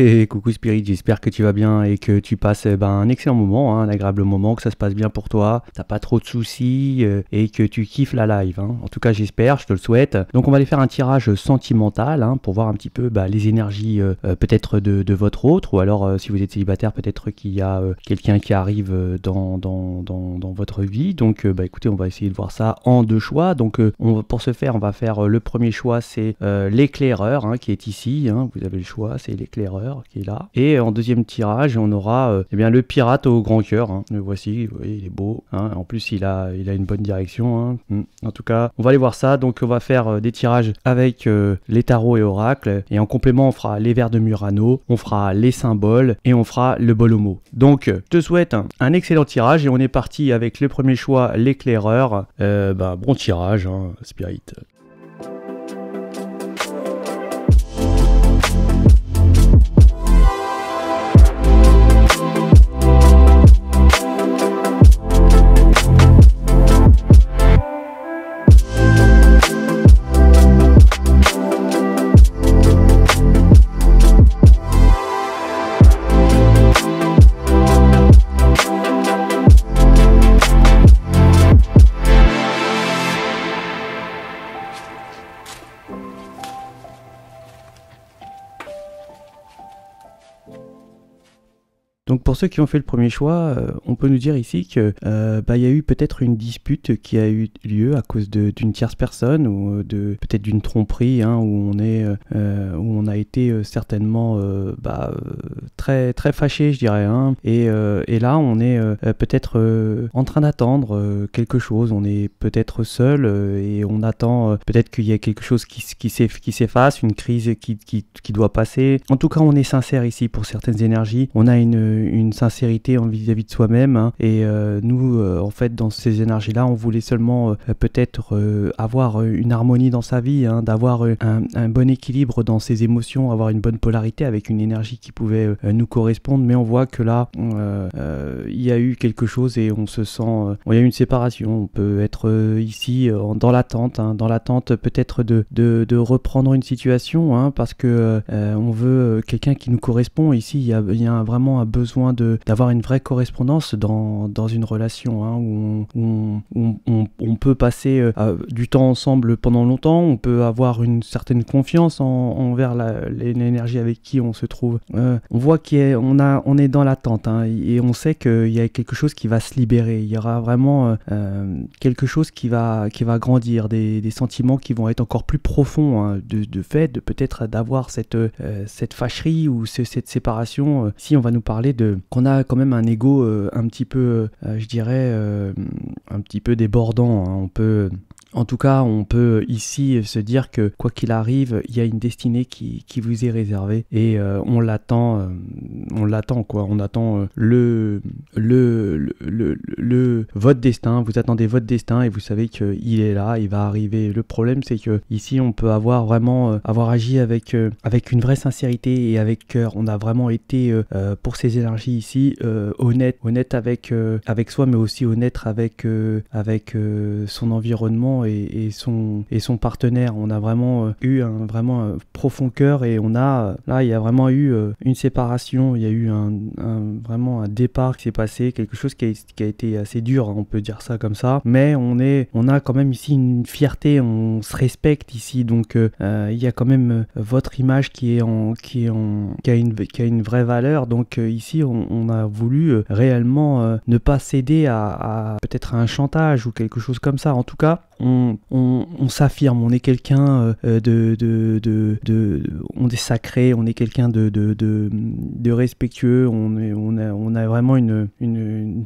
Et coucou Spirit, j'espère que tu vas bien et que tu passes un excellent moment, hein, un agréable moment, que ça se passe bien pour toi, t'as pas trop de soucis et que tu kiffes la live. Hein. En tout cas j'espère, je te le souhaite. Donc on va aller faire un tirage sentimental hein, pour voir un petit peu les énergies peut-être de votre autre, ou alors si vous êtes célibataire peut-être qu'il y a quelqu'un qui arrive dans votre vie. Donc écoutez, on va essayer de voir ça en deux choix. Donc pour ce faire, on va faire le premier choix, c'est l'éclaireur hein, qui est ici. Hein. Vous avez le choix, c'est l'éclaireur qui est là. Et en deuxième tirage, on aura le pirate au grand cœur. Hein. Le voici, vous voyez, il est beau. Hein. En plus, il a une bonne direction. Hein. En tout cas, on va aller voir ça. Donc, on va faire des tirages avec les tarots et oracles. Et en complément, on fera les vers de Murano, on fera les symboles et on fera le bolomo. Donc, je te souhaite un excellent tirage et on est parti avec le premier choix, l'éclaireur. Bon tirage, hein, Spirit. Donc pour ceux qui ont fait le premier choix, on peut nous dire ici que y a eu peut-être une dispute qui a eu lieu à cause d'une tierce personne ou peut-être d'une tromperie hein, où on a été certainement très très fâché, je dirais. Hein, et là on est peut-être en train d'attendre quelque chose. On est peut-être seul et on attend peut-être qu'il y ait quelque chose qui s'efface, une crise qui doit passer. En tout cas, on est sincère ici pour certaines énergies. On a une sincérité vis-à-vis de soi-même hein, et nous en fait dans ces énergies là on voulait seulement peut-être avoir une harmonie dans sa vie hein, d'avoir un bon équilibre dans ses émotions, avoir une bonne polarité avec une énergie qui pouvait nous correspondre, mais on voit que là il y a eu quelque chose et on se sent il y a eu une séparation. On peut être ici dans l'attente hein, peut-être de reprendre une situation hein, parce que on veut quelqu'un qui nous correspond. Ici il y a vraiment un besoin d'avoir une vraie correspondance dans une relation hein, où on peut passer du temps ensemble pendant longtemps, on peut avoir une certaine confiance envers l'énergie avec qui on se trouve. On voit on est dans l'attente hein, et on sait qu'il y a quelque chose qui va se libérer, il y aura vraiment quelque chose qui va grandir, des sentiments qui vont être encore plus profonds hein, de fait de peut-être d'avoir cette fâcherie ou cette séparation. Si on va nous parler qu'on a quand même un ego un petit peu, je dirais, un petit peu débordant. Hein. En tout cas, on peut ici se dire que quoi qu'il arrive, il y a une destinée qui vous est réservée et on l'attend quoi. On attend votre destin. Vous attendez votre destin et vous savez qu'il est là, il va arriver. Le problème, c'est que ici, on peut avoir vraiment avoir agi avec une vraie sincérité et avec cœur. On a vraiment été pour ces énergies ici honnête avec soi, mais aussi honnête avec son environnement et son partenaire. On a vraiment eu un profond cœur et là il y a vraiment eu une séparation, il y a eu vraiment un départ qui s'est passé, quelque chose qui a été assez dur, hein, on peut dire ça comme ça, mais on a quand même ici une fierté, on se respecte ici, donc il y a quand même votre image qui a une vraie valeur, donc ici on a voulu réellement ne pas céder à peut-être un chantage ou quelque chose comme ça. En tout cas, on s'affirme, on est quelqu'un on est sacré, on est quelqu'un de respectueux, on a vraiment une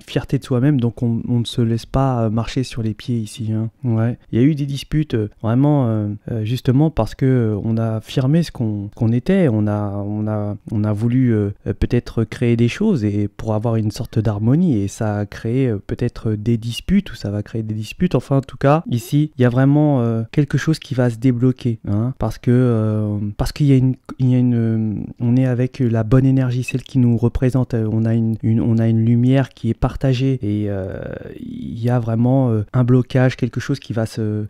fierté de soi-même, donc on ne se laisse pas marcher sur les pieds ici. Hein. Ouais. Il y a eu des disputes vraiment justement parce que on a affirmé ce qu'on était, on a voulu peut-être créer des choses et pour avoir une sorte d'harmonie et ça a créé peut-être des disputes ou ça va créer des disputes. Enfin en tout cas ici ici, il y a vraiment quelque chose qui va se débloquer, hein, parce qu'il y a on est avec la bonne énergie, celle qui nous représente. On a une lumière qui est partagée et il y a vraiment un blocage, quelque chose qui va se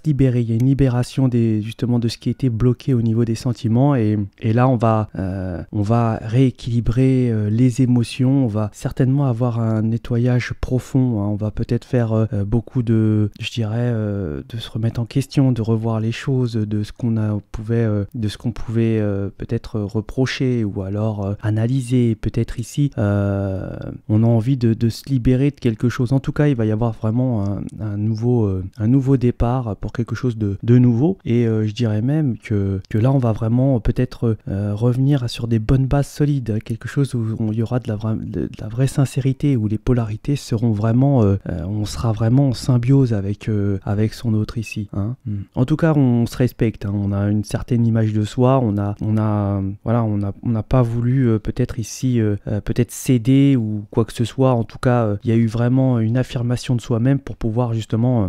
libérer. Il y a une libération justement de ce qui était bloqué au niveau des sentiments et là on va rééquilibrer les émotions. On va certainement avoir un nettoyage profond, hein. On va peut-être faire beaucoup de se remettre en question, de revoir les choses, de ce qu'on pouvait peut-être reprocher ou alors analyser. Peut-être ici on a envie de se libérer de quelque chose. En tout cas, il va y avoir vraiment un nouveau départ pour quelque chose de nouveau et je dirais même que là on va vraiment peut-être revenir sur des bonnes bases solides, quelque chose où il y aura de la vraie sincérité, où les polarités seront vraiment on sera vraiment en symbiose avec son autre ici, hein. En tout cas, on se respecte, hein. On a une certaine image de soi, on n'a pas voulu peut-être ici peut-être céder ou quoi que ce soit. En tout cas, il y a eu vraiment une affirmation de soi-même pour pouvoir justement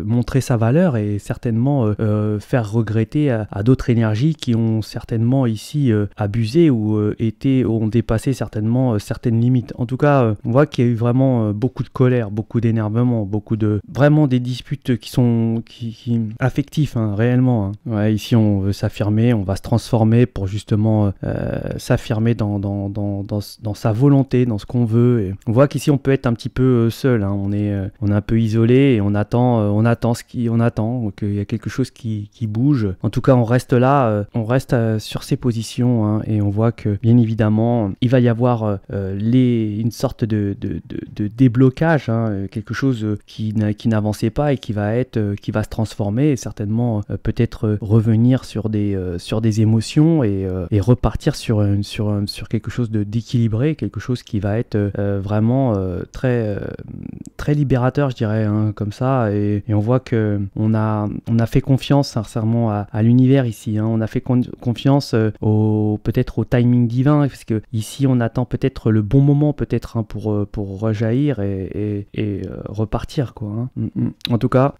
montrer sa valeur et certainement faire regretter à d'autres énergies qui ont certainement ici abusé ou ont dépassé certainement certaines limites. En tout cas, on voit qu'il y a eu vraiment beaucoup de colère, beaucoup d'énervement, vraiment des disputes qui sont affectifs, hein, réellement, hein. Ouais, ici on veut s'affirmer, on va se transformer pour justement s'affirmer dans sa volonté, dans ce qu'on veut. Et on voit qu'ici on peut être un petit peu seul, hein. On est un peu isolé et on attend qu'il y a quelque chose qui bouge. En tout cas, on reste là, on reste sur ses positions, hein, et on voit que bien évidemment il va y avoir une sorte de déblocage, hein, quelque chose qui n'avançait pas et qui va se transformer et certainement peut-être revenir sur des émotions et repartir sur quelque chose d'équilibré, quelque chose qui va être vraiment très très libérateur, je dirais, hein, comme ça. Et on voit que on a fait confiance sincèrement à l'univers ici, hein. On a fait confiance peut-être au timing divin, parce que ici on attend peut-être le bon moment, peut-être, hein, pour rejaillir et repartir, quoi, hein. En tout cas,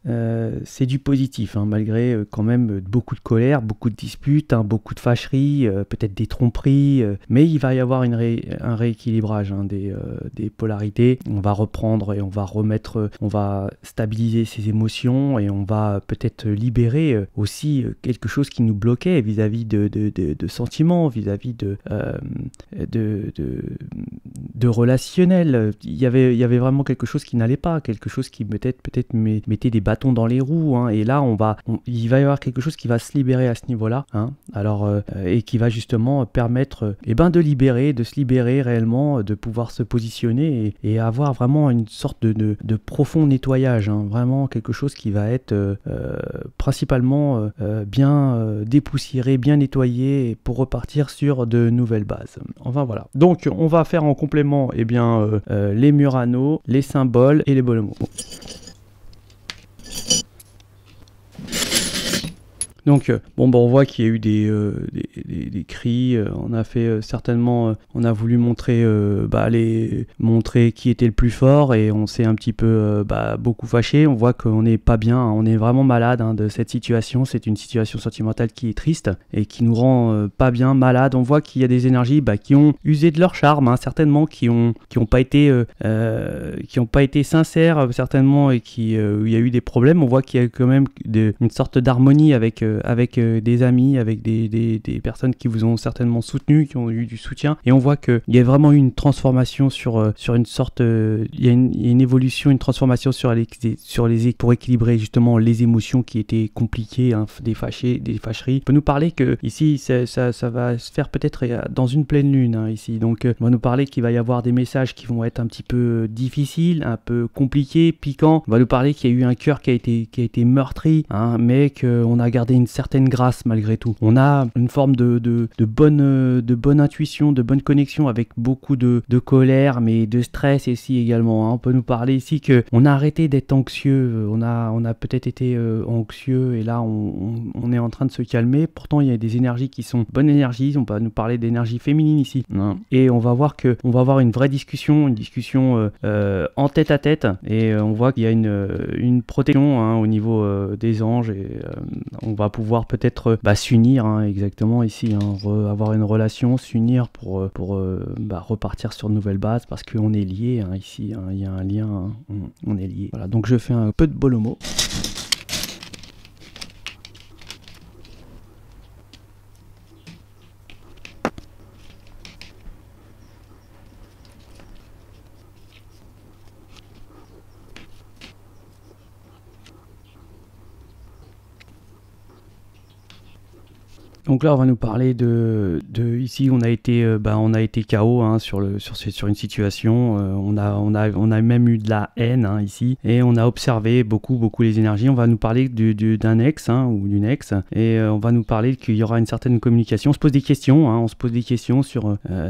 c'est du positif, hein, malgré quand même beaucoup de colère, beaucoup de disputes, hein, beaucoup de fâcheries, peut-être des tromperies, mais il va y avoir un rééquilibrage, hein, des polarités. On va reprendre et on va stabiliser ses émotions et on va peut-être libérer aussi quelque chose qui nous bloquait vis-à-vis de sentiments, vis-à-vis de relationnel. Il y avait vraiment quelque chose qui n'allait pas, quelque chose qui peut-être mettait des bâtons dans les roues, hein. Et là il va y avoir quelque chose qui va se libérer à ce niveau-là, hein. Alors et qui va justement permettre de se libérer réellement, de pouvoir se positionner et avoir vraiment une sorte de profond nettoyage, hein. Vraiment quelque chose qui va être principalement bien dépoussiéré, bien nettoyé pour repartir sur de nouvelles bases. Enfin voilà. Donc on va faire en complément les Murano, les symboles et les bonhomos. Donc, on voit qu'il y a eu des cris. On a fait certainement, on a voulu montrer qui était le plus fort et on s'est un petit peu beaucoup fâché. On voit qu'on n'est pas bien, hein. On est vraiment malade, hein, de cette situation. C'est une situation sentimentale qui est triste et qui nous rend pas bien, malade. On voit qu'il y a des énergies qui ont usé de leur charme, hein, certainement, qui ont pas été sincères, certainement, et où il y a eu des problèmes. On voit qu'il y a quand même une sorte d'harmonie avec des amis, avec des personnes qui vous ont certainement soutenu, qui ont eu du soutien, et on voit qu'il y a vraiment eu une transformation sur une sorte, il y a une évolution, une transformation pour équilibrer justement les émotions qui étaient compliquées, hein, des fâcheries. On peut nous parler que ici ça va se faire peut-être dans une pleine lune, hein, ici, donc on va nous parler qu'il va y avoir des messages qui vont être un petit peu difficiles, un peu compliqués, piquants. On va nous parler qu'il y a eu un cœur qui a été meurtri, hein, mais qu'on a gardé une une certaine grâce malgré tout. On a une forme de bonne intuition, de bonne connexion avec beaucoup de colère, mais de stress ici également. Hein. On peut nous parler ici qu'on a arrêté d'être anxieux, on a peut-être été anxieux et là on est en train de se calmer. Pourtant il y a des énergies qui sont bonnes énergies, on va nous parler d'énergie féminine ici. Hein. Et on va voir qu'on va avoir une vraie discussion, en tête à tête et on voit qu'il y a une protection hein, au niveau des anges et on va pouvoir peut-être s'unir hein, exactement ici, hein, avoir une relation, s'unir pour repartir sur de nouvelles bases parce qu'on est liés hein, ici, hein, il y a un lien, hein, on est liés. Voilà, donc je fais un peu de bolomo. Donc là, on va nous parler de ici, on a été KO hein, sur une situation. On a même eu de la haine hein, ici, et on a observé beaucoup les énergies. On va nous parler d'un ex hein, ou d'une ex, et on va nous parler qu'il y aura une certaine communication. On se pose des questions, hein,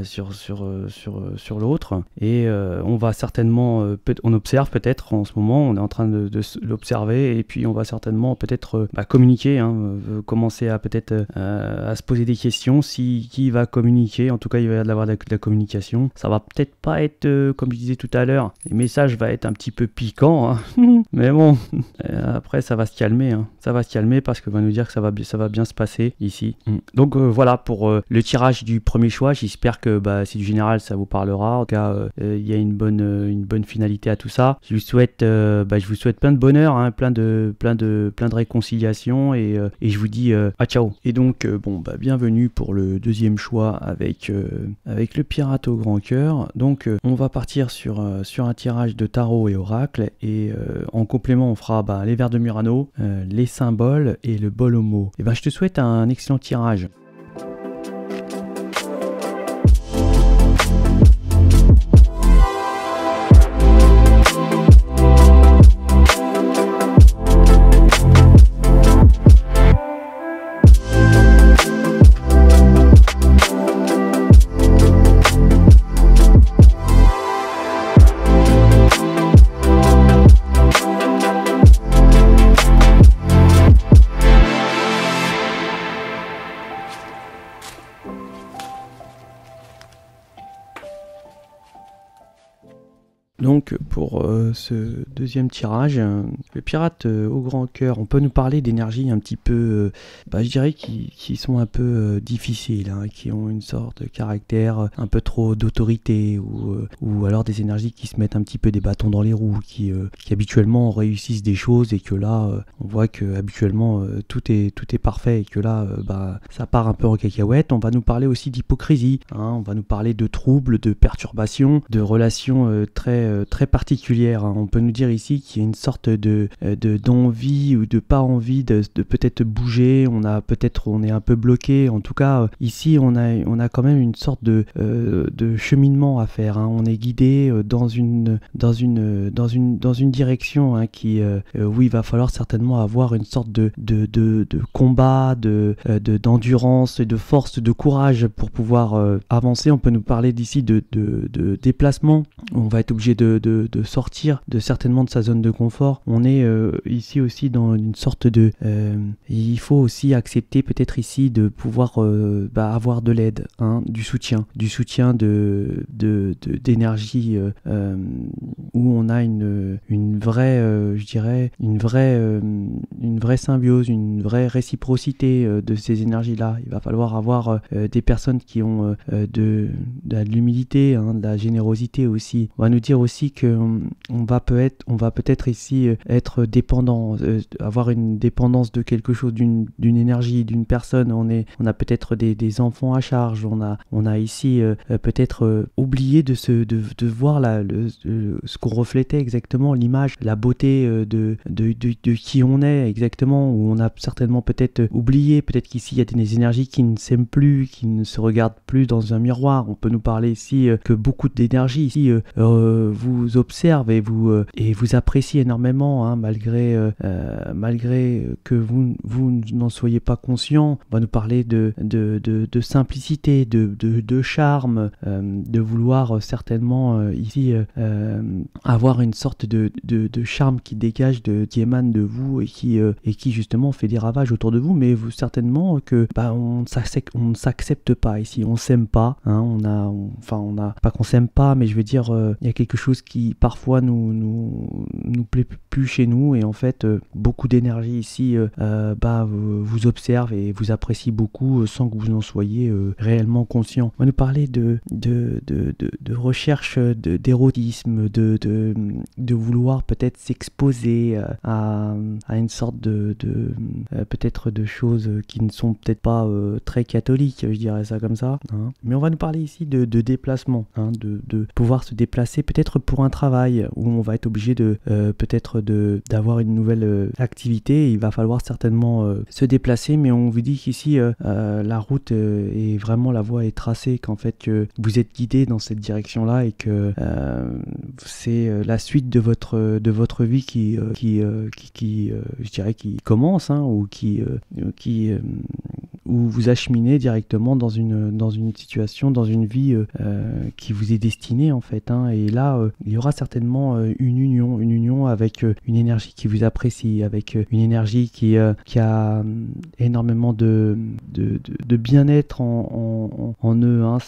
sur l'autre, et on va certainement, on observe peut-être en ce moment, on est en train de l'observer, et puis on va certainement peut-être communiquer, hein, commencer à peut-être à se poser des questions, qui va communiquer. En tout cas il va y avoir de la communication. Ça va peut-être pas être comme je disais tout à l'heure, les messages vont être un petit peu piquants hein. Mais bon après ça va se calmer hein. Ça va se calmer parce que va nous dire que ça va bien se passer ici. Donc voilà pour le tirage du premier choix. J'espère que si du général ça vous parlera. En tout cas il y a une bonne finalité à tout ça. Je vous souhaite plein de bonheur hein, plein de réconciliation et je vous dis à ciao. Et donc bienvenue pour le deuxième choix avec le pirate au grand cœur. Donc on va partir sur un tirage de tarot et oracle et en complément on fera les vers de Murano, les symboles et le bolomo. Et je te souhaite un excellent tirage. Donc pour ce deuxième tirage, le pirate au grand cœur, on peut nous parler d'énergie un petit peu, je dirais qui sont un peu difficiles, hein, qui ont une sorte de caractère un peu trop d'autorité ou alors des énergies qui se mettent un petit peu des bâtons dans les roues, qui habituellement réussissent des choses et que là on voit que habituellement tout est parfait et que là ça part un peu en cacahuète. On va nous parler aussi d'hypocrisie, hein, on va nous parler de troubles, de perturbations, de relations très particulière. Hein. On peut nous dire ici qu'il y a une sorte d'envie ou de pas envie de peut-être bouger. On est un peu bloqué. En tout cas, ici, on a quand même une sorte de cheminement à faire. Hein. On est guidé dans une direction hein, où il va falloir certainement avoir une sorte de combat, d'endurance et de force, de courage pour pouvoir avancer. On peut nous parler d'ici de déplacement. On va être obligé de sortir certainement de sa zone de confort. On est ici aussi dans une sorte il faut aussi accepter peut-être ici de pouvoir avoir de l'aide, hein, du soutien d'énergie où on a une vraie je dirais une vraie symbiose, une vraie réciprocité de ces énergies là. Il va falloir avoir des personnes qui ont de l'humilité, hein, de la générosité aussi. On va nous dire aussi que on va peut-être ici être dépendant, avoir une dépendance de quelque chose, d'une énergie, d'une personne. On a peut-être des enfants à charge. On a ici peut-être oublié de voir ce qu'on reflétait exactement, l'image, la beauté de qui on est exactement, où on a certainement peut-être oublié, peut-être qu'ici il y a des énergies qui ne s'aiment plus, qui ne se regardent plus dans un miroir. On peut nous parler ici que beaucoup d'énergie ici vous observe et vous apprécie énormément, hein, malgré que vous n'en soyez pas conscient. On va nous parler de simplicité, de charme, de vouloir certainement ici avoir une sorte de charme qui dégage, qui émane de vous et qui justement fait des ravages autour de vous, mais vous certainement que on ne s'accepte pas ici, on s'aime pas, hein, on a pas qu'on s'aime pas, mais je veux dire il y a quelque chose qui parfois nous plaît plus chez nous, et en fait beaucoup d'énergie ici vous observe et vous apprécie beaucoup sans que vous en soyez réellement conscient. On va nous parler de recherche d'érotisme, de vouloir peut-être s'exposer à une sorte peut-être de choses qui ne sont peut-être pas très catholiques, je dirais ça comme ça, hein. Mais on va nous parler ici de déplacement, hein, de pouvoir se déplacer peut-être pour un travail où on va être obligé peut-être d'avoir une nouvelle activité. Il va falloir certainement se déplacer, mais on vous dit qu'ici la route est vraiment, la voie est tracée, qu'en fait que vous êtes guidé dans cette direction-là et que c'est la suite de votre vie qui je dirais qui commence, hein, ou où vous acheminez directement dans une situation, dans une vie qui vous est destinée en fait, hein. Et là il y aura certainement une union avec une énergie qui vous apprécie, avec une énergie qui a énormément de bien-être en eux, hein.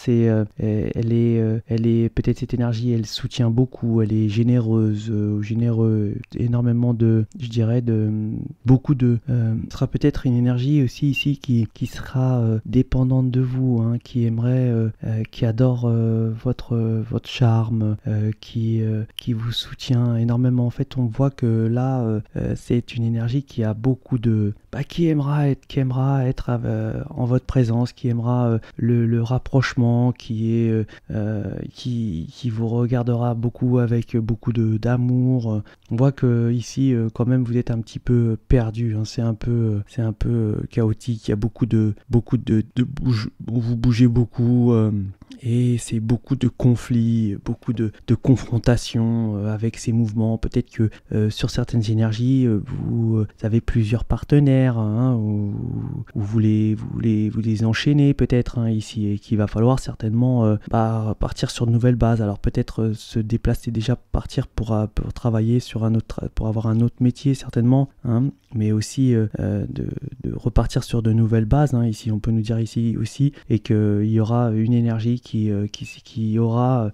Elle est peut-être, cette énergie, elle soutient beaucoup, elle est généreuse, généreux, énormément je dirais beaucoup ce sera peut-être une énergie aussi ici qui sera dépendante de vous, hein, qui aimerait, qui adore votre charme, qui vous soutient énormément. En fait, on voit que là, c'est une énergie qui a beaucoup qui aimera être en votre présence, qui aimera le rapprochement, qui vous regardera beaucoup avec beaucoup d'amour. On voit que ici, quand même, vous êtes un petit peu perdu, hein. C'est un peu chaotique. Il y a beaucoup de vous bougez beaucoup. Et c'est beaucoup de conflits, beaucoup de confrontations avec ces mouvements. Peut-être que sur certaines énergies, vous avez plusieurs partenaires, hein, ou vous les enchaînez peut-être, hein, ici, et qu'il va falloir certainement partir sur de nouvelles bases. Alors peut-être se déplacer, déjà partir pour travailler sur pour avoir un autre métier certainement, hein, mais aussi de repartir sur de nouvelles bases, hein, ici on peut nous dire ici aussi, et qu'il y aura une énergie qui aura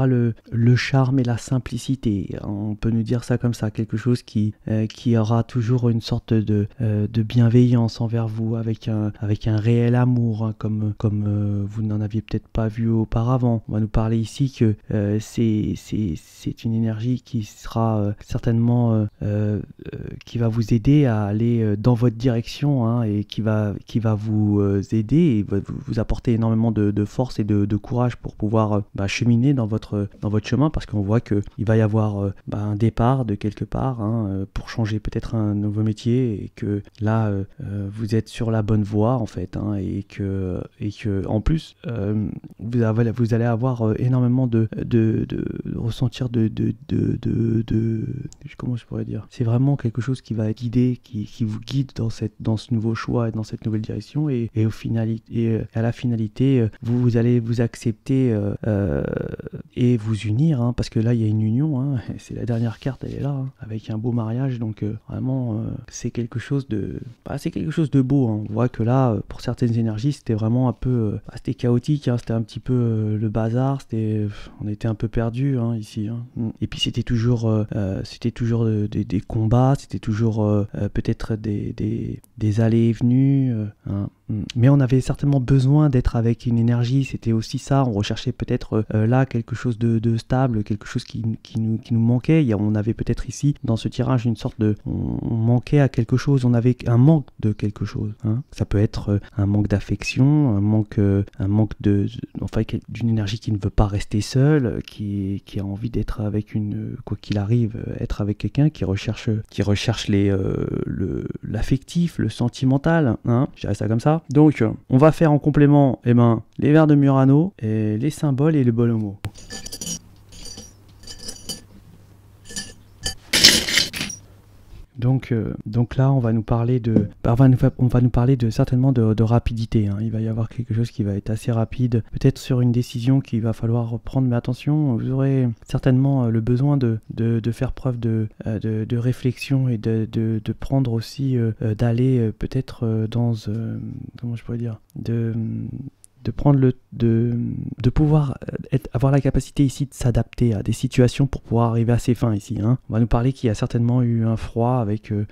le charme et la simplicité, on peut nous dire ça comme ça, quelque chose qui aura toujours une sorte de bienveillance envers vous, avec un réel amour, hein, comme vous n'en aviez peut-être pas vu auparavant. On va nous parler ici que c'est une énergie qui sera certainement qui va vous aider à aller dans votre direction, hein, et qui va vous aider et va vous apporter énormément de force et de courage pour pouvoir cheminer dans votre chemin, parce qu'on voit qu'il va y avoir un départ de quelque part, hein, pour changer peut-être un nouveau métier, et que là vous êtes sur la bonne voie en fait, hein, et que en plus vous allez avoir énormément de ressentir comment je pourrais dire, c'est vraiment quelque chose qui va guider, qui vous guide dans ce nouveau choix et dans cette nouvelle direction, et à la finalité vous allez vous accepter et vous unir, hein, parce que là il y a une union, hein, c'est la dernière carte, elle est là, hein, avec un beau mariage, donc vraiment c'est quelque chose de beau, hein. On voit que là pour certaines énergies c'était vraiment un peu c'était chaotique, hein, c'était un petit peu le bazar, on était un peu perdu, hein, ici, hein. Et puis c'était toujours des combats, c'était toujours peut-être des allées et venues, hein. Mais on avait certainement besoin d'être avec une énergie, c'était aussi ça, on recherchait peut-être là quelque chose de stable, quelque chose qui nous manquait. On avait peut-être ici dans ce tirage une sorte on manquait à quelque chose, on avait un manque de quelque chose, hein. Ça peut être un manque d'affection, un manque d'une énergie qui ne veut pas rester seule, qui a envie d'être avec quoi qu'il arrive, être avec quelqu'un, qui recherche l'affectif, le sentimental, hein, je dirais ça comme ça. Donc on va faire en complément les vers de Murano, et les symboles et le bon mot. Donc là, on va nous parler on va nous parler certainement de rapidité, hein. Il va y avoir quelque chose qui va être assez rapide, peut-être sur une décision qu'il va falloir prendre, mais attention, vous aurez certainement le besoin de faire preuve de réflexion et de prendre aussi, d'aller peut-être comment je pourrais dire, de prendre de pouvoir avoir la capacité ici de s'adapter à des situations pour pouvoir arriver à ses fins ici, hein. On va nous parler qu'il y a certainement eu un froid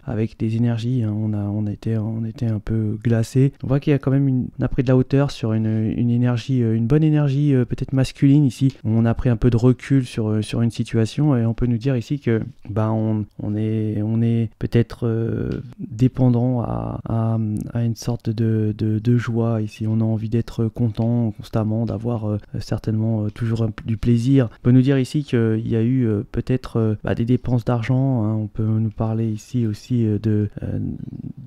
avec des énergies, hein. On était un peu glacé. On voit qu'il y a quand même on a pris de la hauteur sur une énergie, une bonne énergie peut-être masculine ici. On a pris un peu de recul sur une situation et on peut nous dire ici que on est peut-être dépendant à une sorte de joie ici. On a envie d'être content constamment, d'avoir certainement toujours du plaisir. On peut nous dire ici qu'il y a eu peut-être des dépenses d'argent, hein. On peut nous parler ici aussi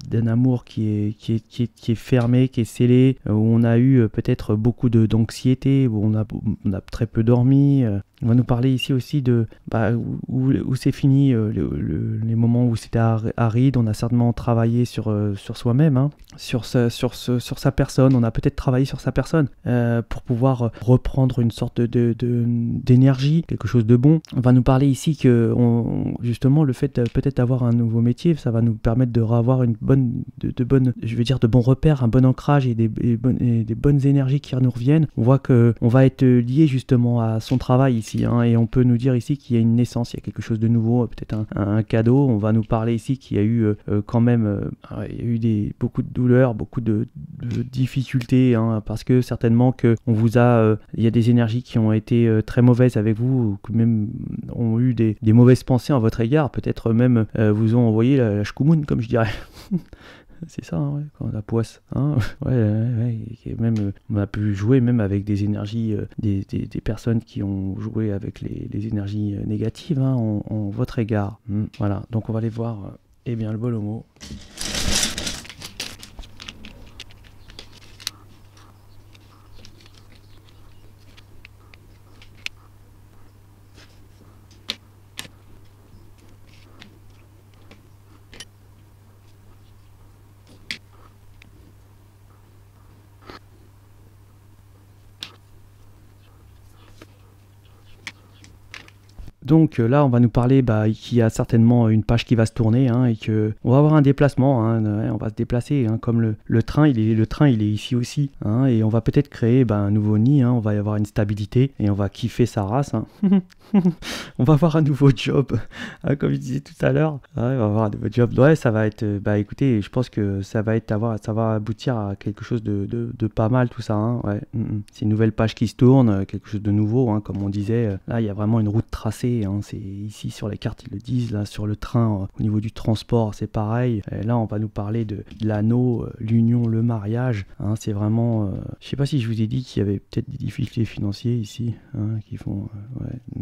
d'un amour qui est fermé, qui est scellé, où on a eu peut-être beaucoup d'anxiété, où on a très peu dormi. On va nous parler ici aussi de où c'est fini les moments où c'était aride. On a certainement travaillé sur soi-même, hein, sur sa personne. On a peut-être travaillé sur sa personne pour pouvoir reprendre une sorte d'énergie, quelque chose de bon. On va nous parler ici que justement le fait peut-être d'avoir un nouveau métier, ça va nous permettre de avoir de bons repères, un bon ancrage et des bonnes énergies qui nous reviennent. On voit que on va être lié justement à son travail ici, hein, et on peut nous dire ici qu'il y a une naissance, il y a quelque chose de nouveau, peut-être un cadeau. On va nous parler ici qu'il y a eu quand même il y a eu beaucoup de douleurs, beaucoup de difficultés, hein, parce que certainement que il y a des énergies qui ont été très mauvaises avec vous, ou qui même ont eu des mauvaises pensées en votre égard, peut-être même vous ont envoyé la shkumun, comme je dirais. C'est ça, hein, ouais, quand la poisse, hein. Ouais, et même, on a pu jouer même avec des énergies, des personnes qui ont joué avec les énergies négatives, hein, en votre égard. Voilà, donc on va aller voir le bol au mot. Donc là, on va nous parler qu'il y a certainement une page qui va se tourner, hein, et que on va avoir un déplacement, hein, on va se déplacer, hein, comme le train, il est ici aussi, hein, et on va peut-être créer un nouveau nid, hein, on va y avoir une stabilité et on va kiffer sa race, hein. On va avoir un nouveau job, hein, comme je disais tout à l'heure. Ouais, on va avoir un nouveau job. Ouais, ça va être, écoutez, je pense que ça va aboutir à quelque chose de pas mal tout ça, hein, ouais. C'est une nouvelle page qui se tourne, quelque chose de nouveau, hein, comme on disait. Là, il y a vraiment une route tracée. C'est ici sur les cartes, ils le disent, là sur le train, au niveau du transport, c'est pareil. Et là, on va nous parler de l'anneau, l'union, le mariage, hein, c'est vraiment, je sais pas si je vous ai dit qu'il y avait peut-être des difficultés financières ici, hein, qui font,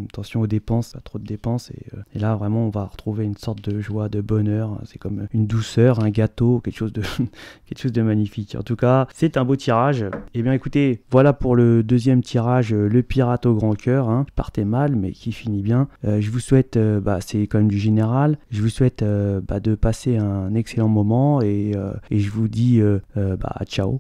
attention aux dépenses, pas trop de dépenses, et là vraiment on va retrouver une sorte de joie, de bonheur, c'est comme une douceur, un gâteau, quelque chose de magnifique. En tout cas, c'est un beau tirage. Et bien écoutez, voilà pour le deuxième tirage, le pirate au grand cœur, hein, qui partait mal mais qui finit bien. Je vous souhaite, c'est quand même du général, je vous souhaite de passer un excellent moment, et je vous dis ciao.